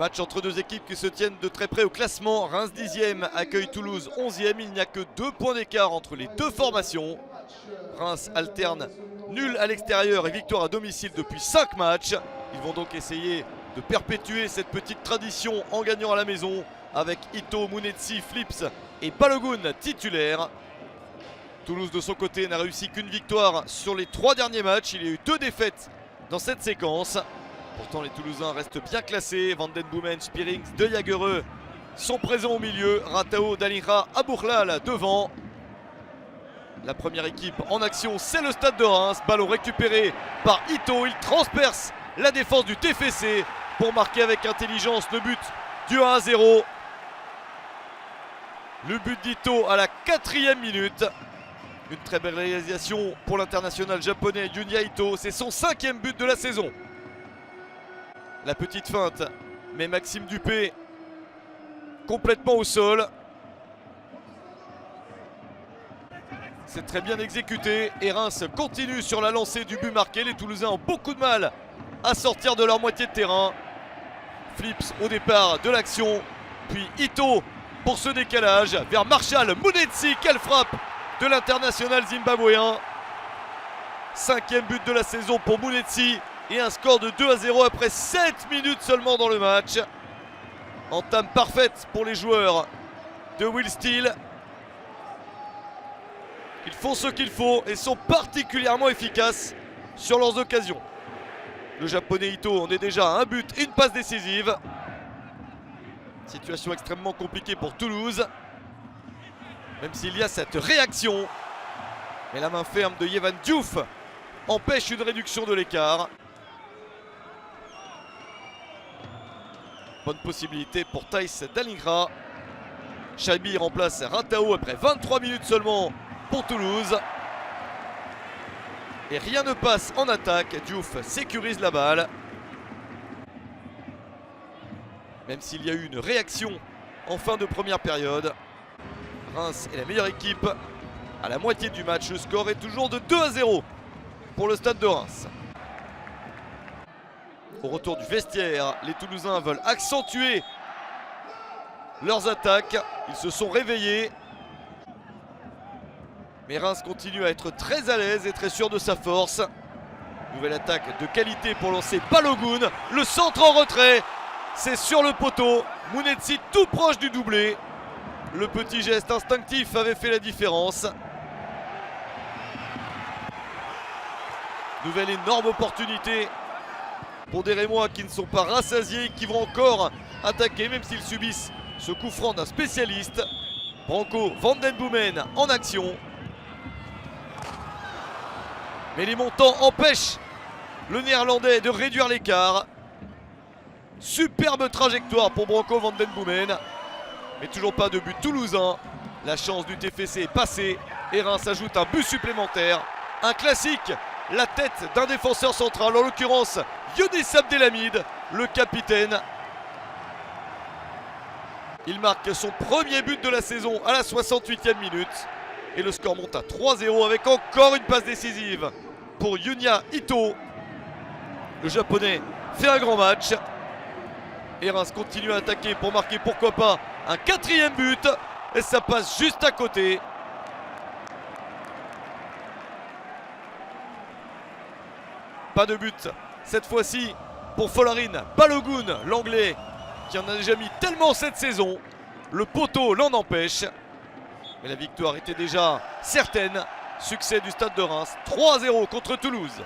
Match entre deux équipes qui se tiennent de très près au classement. Reims 10e accueille Toulouse 11e. Il n'y a que 2 points d'écart entre les deux formations. Reims alterne nul à l'extérieur et victoire à domicile depuis 5 matchs. Ils vont donc essayer de perpétuer cette petite tradition en gagnant à la maison avec Ito, Mounetsi, Flips et Balogun titulaires. Toulouse de son côté n'a réussi qu'une victoire sur les 3 derniers matchs. Il y a eu 2 défaites dans cette séquence. Pourtant les Toulousains restent bien classés. Van den Boomen, Spierings, De Jagereux sont présents au milieu. Ratao, Dalinra, Aboukhlal devant. La première équipe en action, c'est le Stade de Reims. Ballon récupéré par Ito. Il transperce la défense du TFC pour marquer avec intelligence le but du 1-0. Le but d'Ito à la 4e minute. Une très belle réalisation pour l'international japonais Yunya Ito. C'est son 5e but de la saison. La petite feinte, mais Maxime Dupé complètement au sol. C'est très bien exécuté et Reims continue sur la lancée du but marqué. Les Toulousains ont beaucoup de mal à sortir de leur moitié de terrain. Flips au départ de l'action, puis Ito pour ce décalage vers Marshall Mounetsi. Quelle frappe de l'international zimbabwéen. 5e but de la saison pour Mounetsi et un score de 2-0 après 7 minutes seulement dans le match. Entame parfaite pour les joueurs de Will Steele. Ils font ce qu'il faut et sont particulièrement efficaces sur leurs occasions. Le japonais Ito en est déjà à un but et une passe décisive. Situation extrêmement compliquée pour Toulouse, même s'il y a cette réaction. Mais la main ferme de Yevan Diouf empêche une réduction de l'écart. Bonne possibilité pour Thaïs Dalingra. Chaibi remplace Ratao après 23 minutes seulement pour Toulouse. Et rien ne passe en attaque. Diouf sécurise la balle. Même s'il y a eu une réaction en fin de première période. Reims est la meilleure équipe à la moitié du match. Le score est toujours de 2-0 pour le Stade de Reims. Au retour du vestiaire, les Toulousains veulent accentuer leurs attaques. Ils se sont réveillés. Mais Reims continue à être très à l'aise et très sûr de sa force. Nouvelle attaque de qualité pour lancer Balogun. Le centre en retrait. C'est sur le poteau. Mounetsi tout proche du doublé. Le petit geste instinctif avait fait la différence. Nouvelle énorme opportunité pour des Rémois qui ne sont pas rassasiés, qui vont encore attaquer même s'ils subissent ce coup franc d'un spécialiste. Branco Van den Boomen en action. Mais les montants empêchent le Néerlandais de réduire l'écart. Superbe trajectoire pour Branco Van den Boomen. Mais toujours pas de but toulousain. La chance du TFC est passée. Et Reims ajoute un but supplémentaire. Un classique. La tête d'un défenseur central, en l'occurrence Younis Abdelhamid, le capitaine. Il marque son premier but de la saison à la 68e minute. Et le score monte à 3-0 avec encore une passe décisive pour Yunya Ito. Le japonais fait un grand match. Et Reims continue à attaquer pour marquer pourquoi pas un 4e but. Et ça passe juste à côté. Pas de but cette fois-ci pour Folarin Balogun, l'anglais qui en a déjà mis tellement cette saison. Le poteau l'en empêche. Mais la victoire était déjà certaine. Succès du Stade de Reims, 3-0 contre Toulouse.